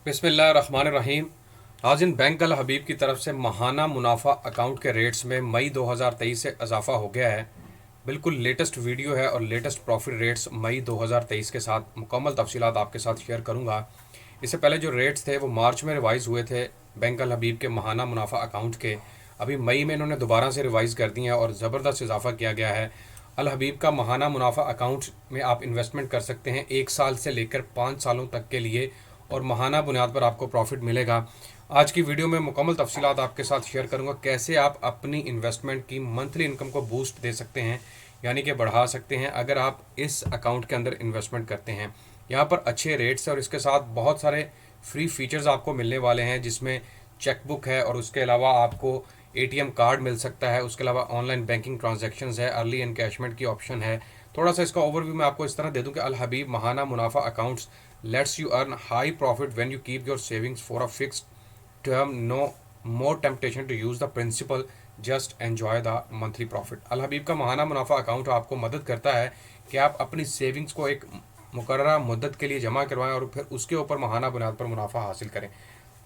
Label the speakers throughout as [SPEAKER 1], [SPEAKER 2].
[SPEAKER 1] बिस्मिल्लाहिर्रहमानिर्रहीम। नाज़रीन, बैंक अल हबीब की तरफ से माहाना मुनाफा अकाउंट के रेट्स में मई 2023 से इजाफा हो गया है। बिल्कुल लेटेस्ट वीडियो है और लेटेस्ट प्रॉफिट रेट्स मई 2023 के साथ मुकम्मल तफसीलात आपके साथ शेयर करूंगा। इससे पहले जो रेट्स थे वो मार्च में रिवाइज़ हुए थे बैंक अल हबीब के माहाना मुनाफा अकाउंट के। अभी मई में इन्होंने दोबारा से रिवाइज़ कर दिए हैं और ज़बरदस्त इजाफा किया गया है। अल हबीब का माहाना मुनाफा अकाउंट में आप इन्वेस्टमेंट कर सकते हैं 1 साल से लेकर 5 सालों तक के लिए और माहाना बुनियाद पर आपको प्रॉफिट मिलेगा। आज की वीडियो में मुकम्मल तफसीलात आपके साथ शेयर करूंगा कैसे आप अपनी इन्वेस्टमेंट की मंथली इनकम को बूस्ट दे सकते हैं, यानी कि बढ़ा सकते हैं अगर आप इस अकाउंट के अंदर इन्वेस्टमेंट करते हैं। यहाँ पर अच्छे रेट्स है और इसके साथ बहुत सारे फ्री फीचर्स आपको मिलने वाले हैं, जिसमें चेकबुक है और उसके अलावा आपको एटीएम कार्ड मिल सकता है। उसके अलावा ऑनलाइन बैंकिंग ट्रांजैक्शंस है, अर्ली एनकैशमेंट की ऑप्शन है। थोड़ा सा इसका ओवरव्यू मैं आपको इस तरह दे दूं कि अल हबीब माहाना मुनाफा accounts lets you earn high profit when you keep your savings for a fixed term, no more temptation to use the principal, just enjoy the monthly profit. Al Habib का माहाना मुनाफा अकाउंट आपको मदद करता है कि आप अपनी सेविंग्स को एक मुकर्ररा मुद्दत के लिए जमा करवाएं और फिर उसके ऊपर माहाना बुनियाद पर मुनाफा हासिल करें।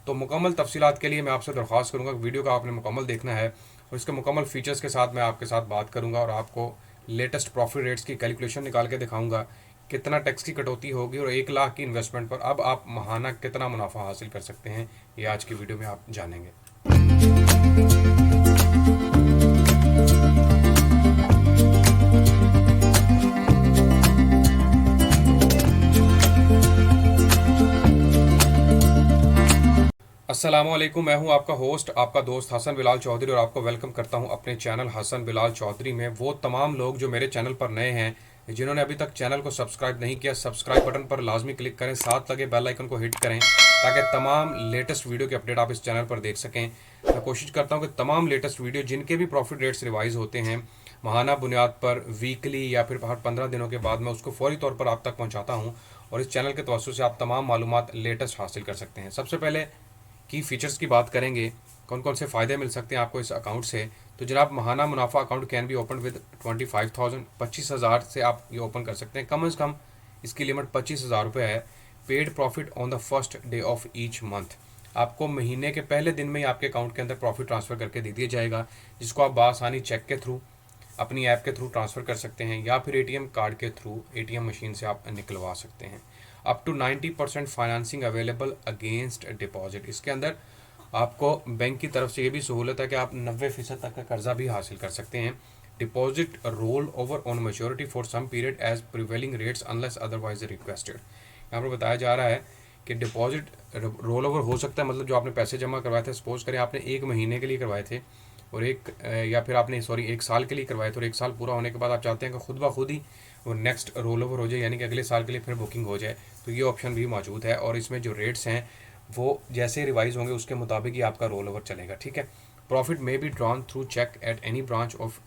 [SPEAKER 1] तो मुकम्मल तफसीलात के लिए मैं आपसे दरख्वास्त करूंगा कि वीडियो का आपने मुकम्मल देखना है और इसके मुकम्मल फीचर्स के साथ मैं आपके साथ बात करूंगा और आपको लेटेस्ट प्रॉफिट रेट्स की कैलकुलेशन निकाल के दिखाऊंगा कितना टैक्स की कटौती होगी और 1 लाख की इन्वेस्टमेंट पर अब आप माहाना कितना मुनाफा हासिल कर सकते हैं, ये आज की वीडियो में आप जानेंगे। अस्सलामुअलैकुम, मैं हूं आपका होस्ट, आपका दोस्त हसन बिलाल चौधरी और आपको वेलकम करता हूं अपने चैनल हसन बिलाल चौधरी में। वो तमाम लोग जो मेरे चैनल पर नए हैं, जिन्होंने अभी तक चैनल को सब्सक्राइब नहीं किया, सब्सक्राइब बटन पर लाजमी क्लिक करें, साथ लगे बेल आइकन को हिट करें ताकि तमाम लेटेस्ट वीडियो के अपडेट आप इस चैनल पर देख सकें। मैं कोशिश करता हूं कि तमाम लेटेस्ट वीडियो जिनके भी प्रॉफिट रेट्स रिवाइज होते हैं माहाना बुनियाद पर वीकली या फिर हर 15 दिनों के बाद, मैं उसको फौरी तौर पर आप तक पहुँचाता हूँ और इस चैनल के तवज्जुह से आप तमाम मालूमात लेटेस्ट हासिल कर सकते हैं। सबसे पहले की फ़ीचर्स की बात करेंगे, कौन कौन से फ़ायदे मिल सकते हैं आपको इस अकाउंट से। तो जनाब, माहाना मुनाफा account can be open with 25,000, 25,000 से आप ये ओपन कर सकते हैं। कम से कम इसकी लिमिट 25,000 रुपये है। Paid profit on the first day of each month, आपको महीने के पहले दिन में ही आपके अकाउंट के अंदर प्रॉफिट ट्रांसफ़र करके दे दिया जाएगा, जिसको आप बआसानी चेक के थ्रू, अपनी ऐप के थ्रू ट्रांसफ़र कर सकते हैं या फिर एटीएम कार्ड के थ्रू एटीएम मशीन से आप निकलवा सकते हैं। Up to 90% financing available against deposit, इसके अंदर आपको बैंक की तरफ से ये भी सहूलत है कि आप 90% तक का कर्जा भी हासिल कर सकते हैं। Deposit roll over on maturity for some period as prevailing rates unless otherwise requested. यहाँ पर बताया जा रहा है कि डिपॉजिट रोल ओवर हो सकता है, मतलब जो आपने पैसे जमा करवाए थे, सपोज करें आपने 1 महीने के लिए करवाए थे और या फिर आपने 1 साल के लिए करवाए थे और 1 साल पूरा होने के बाद आप चाहते हैं कि खुद ब खुद ही वो नेक्स्ट रोल ओवर हो जाए, यानी कि अगले साल के लिए फिर बुकिंग हो जाए, तो ये ऑप्शन भी मौजूद है। और इसमें जो रेट्स हैं वो जैसे रिवाइज होंगे उसके मुताबिक ही आपका रोल ओवर चलेगा, ठीक है। प्रॉफिट में be drawn through cheque at any branch of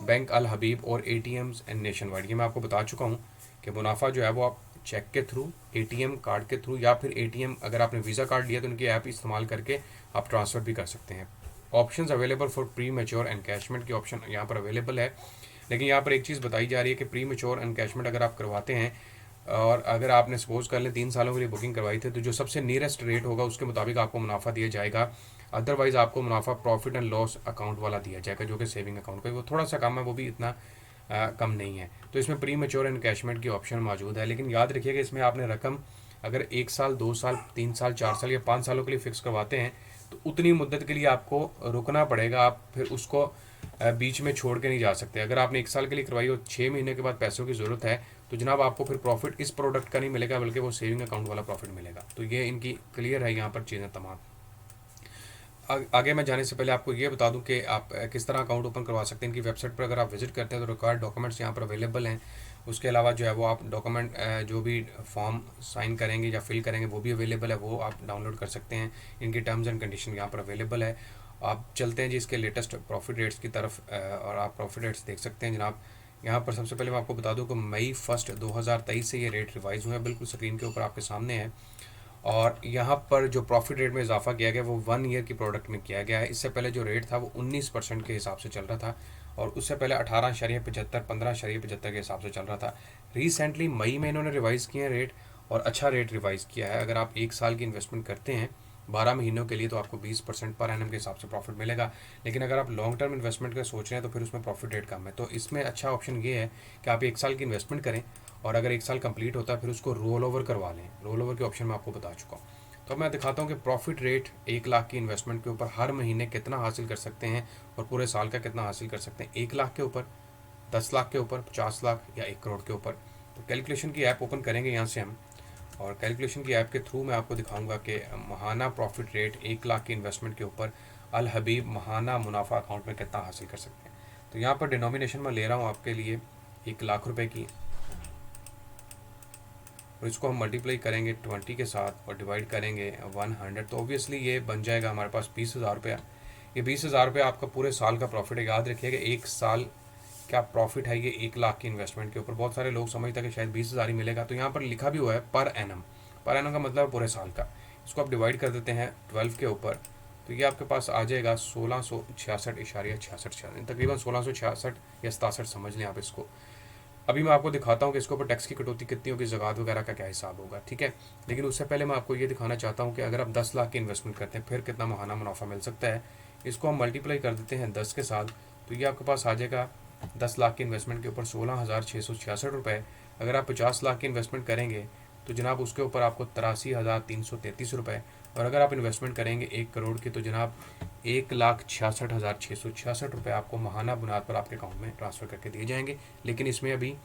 [SPEAKER 1] bank Al Habib और एटीएम्स एंड नेशन वाइड। ये मैं आपको बता चुका हूँ कि मुनाफा जो है वो आप चेक के थ्रू, एटीएम कार्ड के थ्रू या फिर एटीएम, अगर आपने वीज़ा कार्ड लिया तो उनकी ऐप इस्तेमाल करके आप ट्रांसफ़र भी कर सकते हैं। Options available for pre mature encashment की ऑप्शन यहाँ पर अवेलेबल है, लेकिन यहाँ पर एक चीज़ बताई जा रही है कि प्री मैच्योर एनकैशमेंट अगर आप करवाते हैं और अगर आपने सपोज कर लें 3 सालों के लिए बुकिंग करवाई थी, तो जो सबसे नियरेस्ट रेट होगा उसके मुताबिक आपको मुनाफा दिया जाएगा। अदरवाइज़ आपको मुनाफा प्रॉफिट एंड लॉस अकाउंट वाला दिया जाएगा, जो कि सेविंग अकाउंट का वो थोड़ा सा कम है, वो भी इतना कम नहीं है। तो इसमें प्री मैच्योर एनकैशमेंट की ऑप्शन मौजूद है, लेकिन याद रखिए कि इसमें आपने रकम अगर 1 साल, 2 साल, 3 साल, 4 साल या 5 सालों के लिए फ़िक्स करवाते हैं तो उतनी मुद्दत के लिए आपको रुकना पड़ेगा, आप फिर उसको बीच में छोड़ के नहीं जा सकते। अगर आपने 1 साल के लिए करवाई और 6 महीने के बाद पैसों की ज़रूरत है तो जनाब आपको फिर प्रॉफिट इस प्रोडक्ट का नहीं मिलेगा, बल्कि वो सेविंग अकाउंट वाला प्रॉफिट मिलेगा। तो ये इनकी क्लियर है यहाँ पर चीज़ें तमाम। आगे मैं जाने से पहले आपको ये बता दूं कि आप किस तरह अकाउंट ओपन करवा सकते हैं। इनकी वेबसाइट पर अगर आप विजिट करते हैं तो रिक्वायर्ड डॉक्यूमेंट्स यहाँ पर अवेलेबल हैं। उसके अलावा जो है वो आप डॉक्यूमेंट जो भी फॉर्म साइन करेंगे या फिल करेंगे वो भी अवेलेबल है, वो आप डाउनलोड कर सकते हैं। इनकी टर्म्स एंड कंडीशन यहाँ पर अवेलेबल है। आप चलते हैं जी इसके लेटेस्ट प्रॉफिट रेट्स की तरफ और आप प्रॉफिट रेट्स देख सकते हैं जनाब। यहाँ पर सबसे पहले मैं आपको बता दूं कि मई 1 2023 से ये रेट रिवाइज हुए हैं, बिल्कुल स्क्रीन के ऊपर आपके सामने है। और यहाँ पर जो प्रॉफिट रेट में इजाफा किया गया वो 1 ईयर की प्रोडक्ट में किया गया है। इससे पहले जो रेट था वो 19% के हिसाब से चल रहा था और उससे पहले 18.75, 15.75 के हिसाब से चल रहा था। रिसेंटली मई में इन्होंने रिवाइज़ किए हैं रेट और अच्छा रेट रिवाइज़ किया है। अगर आप 1 साल की इन्वेस्टमेंट करते हैं 12 महीनों के लिए तो आपको 20% पर एनम के हिसाब से प्रॉफिट मिलेगा। लेकिन अगर आप लॉन्ग टर्म इन्वेस्टमेंट का सोच रहे हैं तो फिर उसमें प्रॉफिट रेट कम है। तो इसमें अच्छा ऑप्शन ये है कि आप 1 साल की इन्वेस्टमेंट करें और अगर 1 साल कंप्लीट होता है फिर उसको रोल ओवर करवा लें। रोल ओवर के ऑप्शन मैं आपको बता चुका हूँ। तो अब मैं दिखाता हूँ कि प्रॉफिट रेट 1 लाख की इन्वेस्टमेंट के ऊपर हर महीने कितना हासिल कर सकते हैं और पूरे साल का कितना हासिल कर सकते हैं। 1 लाख के ऊपर, 10 लाख के ऊपर, 50 लाख या 1 करोड़ के ऊपर। तो कैलकुलेशन की ऐप ओपन करेंगे यहाँ से हम, और कैलकुलेशन की ऐप के थ्रू मैं आपको दिखाऊंगा कि महाना प्रॉफिट रेट 1 लाख की इन्वेस्टमेंट के ऊपर अल हबीब महाना मुनाफा अकाउंट में कितना हासिल कर सकते हैं। तो यहाँ पर डिनोमिनेशन मैं ले रहा हूँ आपके लिए 1 लाख रुपए की, और इसको हम मल्टीप्लाई करेंगे 20 के साथ और डिवाइड करेंगे 100। तो ऑब्वियसली ये बन जाएगा हमारे पास 20,000 रुपया। ये 20,000 रुपया आपका पूरे साल का प्रॉफिट है। याद रखिएगा 1 साल क्या प्रॉफिट है ये 1 लाख की इन्वेस्टमेंट के ऊपर। बहुत सारे लोग समझते हैं कि शायद 20,000 ही मिलेगा, तो यहाँ पर लिखा भी हुआ है पर एनम। पर एनम का मतलब है पूरे साल का। इसको आप डिवाइड कर देते हैं 12 के ऊपर, तो ये आपके पास आ जाएगा 1666.66, तकरीबन 1666 या 67 समझ लें आप इसको। अभी मैं आपको दिखाता हूँ कि इसके ऊपर टैक्स की कटौती कितनी होगी, ज़कात वगैरह का क्या हिसाब होगा, ठीक है। लेकिन उससे पहले मैं आपको ये दिखाना चाहता हूँ कि अगर आप 10 लाख की इन्वेस्टमेंट करते हैं फिर कितना महाना मुनाफा मिल सकता है। इसको हम मल्टीप्लाई कर देते हैं 10 के साथ, तो ये आपके पास आ जाएगा 10 लाख की इन्वेस्टमेंट के ऊपर 16,666 रुपये। अगर आप 50 लाख की इन्वेस्टमेंट करेंगे तो जनाब उसके ऊपर आपको 83,333 रुपये। और अगर आप इन्वेस्टमेंट करेंगे 1 करोड़ की तो जनाब 1,66,666 रुपये आपको महाना बुनियाद पर आपके अकाउंट में ट्रांसफ़र करके दिए जाएंगे। लेकिन इसमें अभी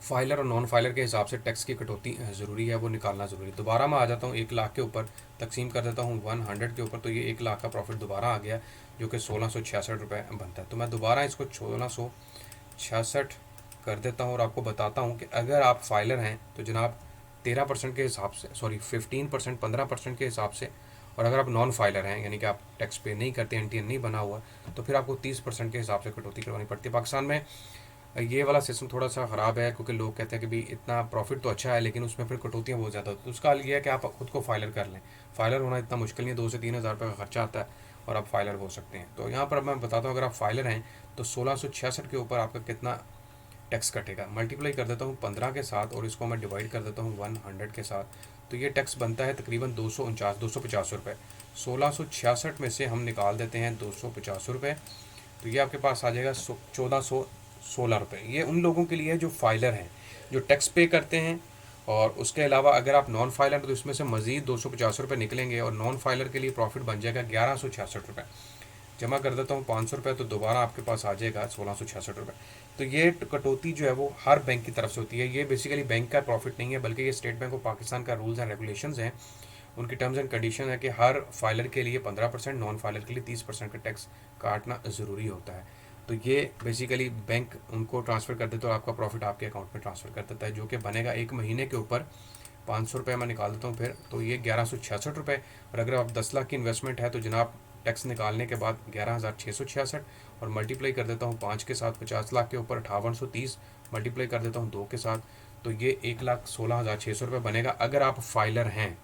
[SPEAKER 1] फाइलर और नॉन फाइलर के हिसाब से टैक्स की कटौती ज़रूरी है, वो निकालना ज़रूरी है। दोबारा मैं आ जाता हूँ 1 लाख के ऊपर, तकसीम कर देता हूँ 100 के ऊपर, तो ये 1 लाख का प्रॉफिट दोबारा आ गया जो कि 1666 रुपये बनता है। तो मैं दोबारा इसको 1666 कर देता हूँ और आपको बताता हूँ कि अगर आप फाइलर हैं तो जनाब 13% के हिसाब से, सॉरी 15%, 15% के हिसाब से, और अगर आप नॉन फाइलर हैं यानी कि आप टैक्स पे नहीं करते, एनटीएन नहीं बना हुआ, तो फिर आपको 30% के हिसाब से कटौती करवानी पड़ती है। पाकिस्तान में ये वाला सिस्टम थोड़ा सा ख़राब है क्योंकि लोग कहते हैं कि भाई इतना प्रॉफिट तो अच्छा है लेकिन उसमें फिर कटौतियाँ बहुत ज़्यादा होती है। तो उसका हल ये है कि आप खुद को फाइलर कर लें। फाइलर होना इतना मुश्किल नहीं है, 2 से 3 हज़ार रुपये का खर्चा आता है और आप फाइलर हो सकते हैं। तो यहाँ पर मैं बताता हूँ अगर आप फाइलर हैं तो 1666 के ऊपर आपका कितना टैक्स कटेगा। मल्टीप्लाई कर देता हूँ 15 के साथ और इसको मैं डिवाइड कर देता हूँ 100 के साथ, तो ये टैक्स बनता है तकरीबन 250 रुपये। 1666 में से हम निकाल देते हैं 250 रुपये, तो ये आपके पास आ जाएगा 1416 रुपये। ये उन लोगों के लिए जो फाइलर हैं, जो टैक्स पे करते हैं। और उसके अलावा अगर आप नॉन फाइलर तो इसमें से मज़ीद 250 रुपये निकलेंगे और नॉन फाइलर के लिए प्रॉफिट बन जाएगा 1166 रुपये। जमा कर देता हूँ 500 रुपये, तो दोबारा आपके पास आ जाएगा 1666 रुपये। तो ये कटौती जो है वो हर बैंक की तरफ से होती है। ये बेसिकली बैंक का प्रॉफिट नहीं है बल्कि ये स्टेट बैंक ऑफ पाकिस्तान का रूल्स एंड रेगुलेशंस हैं। उनकी टर्म्स एंड कंडीशन है कि हर फाइलर के लिए 15%, नॉन फाइलर के लिए 30% का टैक्स काटना ज़रूरी होता है। तो ये बेसिकली बैंक उनको ट्रांसफ़र कर देता है और आपका प्रॉफिट आपके अकाउंट में ट्रांसफ़र कर देता है, जो कि बनेगा 1 महीने के ऊपर 500 रुपये मैं निकाल देता हूँ फिर, तो ये 1166 रुपये। और अगर आप 10 लाख की इन्वेस्टमेंट है तो जनाब टैक्स निकालने के बाद 11,666 और मल्टीप्लाई कर देता हूँ 5 के साथ, 50 लाख के ऊपर 5830 मल्टीप्लाई कर देता हूँ 2 के साथ, तो ये 1,16,600 रुपये बनेगा अगर आप फाइलर हैं।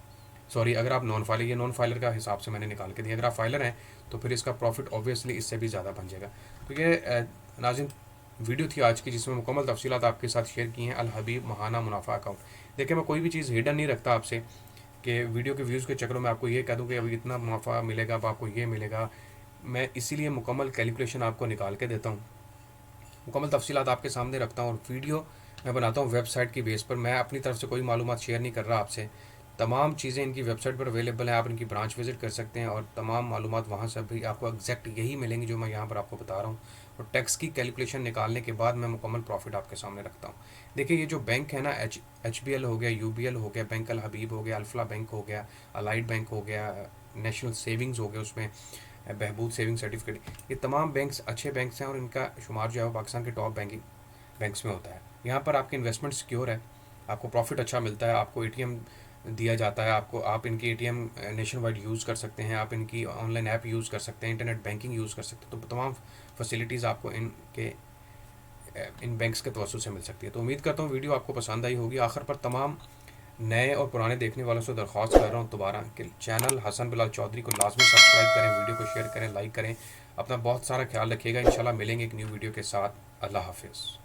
[SPEAKER 1] सॉरी, अगर आप नॉन फाइलर, ये नॉन फाइलर का हिसाब से मैंने निकाल के दिया। अगर आप फाइलर हैं तो फिर इसका प्रॉफिट ऑब्वियसली इससे भी ज़्यादा बन जाएगा। तो ये नाज़रीन वीडियो थी आज की जिसमें मुकम्मल तफसीलात आपके साथ शेयर की हैं अल हबीब महाना मुनाफा अकाउंट। देखिए मैं कोई भी चीज़ हिडन नहीं रखता आपसे कि वीडियो के व्यूज़ के चक्करों में आपको ये कह दूँ कि अभी इतना मुनाफा मिलेगा, अब आपको ये मिलेगा। मैं इसीलिए मुकम्मल कैलकुलेशन आपको निकाल के देता हूँ, मुकम्मल तफसीलात आपके सामने रखता हूँ और वीडियो मैं बनाता हूँ वेबसाइट की बेस पर। मैं अपनी तरफ से कोई मालूमात शेयर नहीं कर रहा आपसे। तमाम चीज़ें इनकी वेबसाइट पर अवेलेबल हैं, आप इनकी ब्रांच विज़िट कर सकते हैं और तमाम मालूमात वहाँ से भी आपको एग्जैक्ट यही मिलेंगी जो मैं यहाँ पर आपको बता रहा हूँ। और टैक्स की कैलकुलेशन निकालने के बाद मैं मुकम्मल प्रॉफिट आपके सामने रखता हूँ। देखिए ये जो बैंक है ना, HBL हो गया, UBL हो गया, बैंक अल हबीब हो गया, अल्फला बैंक हो गया, अलाइड बैंक हो गया, नेशनल सेविंग्स हो गया, उसमें बहबूद सेविंग सर्टिफिकेट, ये तमाम बैंक्स अच्छे बैंक्स हैं और इनका शुमार जो है वो पाकिस्तान के टॉप बैंक्स में होता है। यहाँ पर आपकी इन्वेस्टमेंट सिक्योर है, आपको प्रॉफिट अच्छा मिलता है, आपको ATM दिया जाता है, आपको आप इनकी ATM नेशन वाइड यूज़ कर सकते हैं, आप इनकी ऑनलाइन ऐप यूज़ कर सकते हैं, इंटरनेट बैंकिंग यूज़ कर सकते हैं। तो तमाम फैसिलिटीज़ आपको इन बैंक्स के तवज्जुह से मिल सकती है। तो उम्मीद करता हूँ वीडियो आपको पसंद आई होगी। आखिर पर तमाम नए और पुराने देखने वालों से दरख्वास्त कर रहा हूँ दोबारा कि चैनल हसन बिलाल चौधरी को लाजमी सब्सक्राइब करें, वीडियो को शेयर करें, लाइक करें। अपना बहुत सारा ख्याल रखिएगा। इंशाल्लाह मिलेंगे एक न्यू वीडियो के साथ। अल्लाह हाफिज़।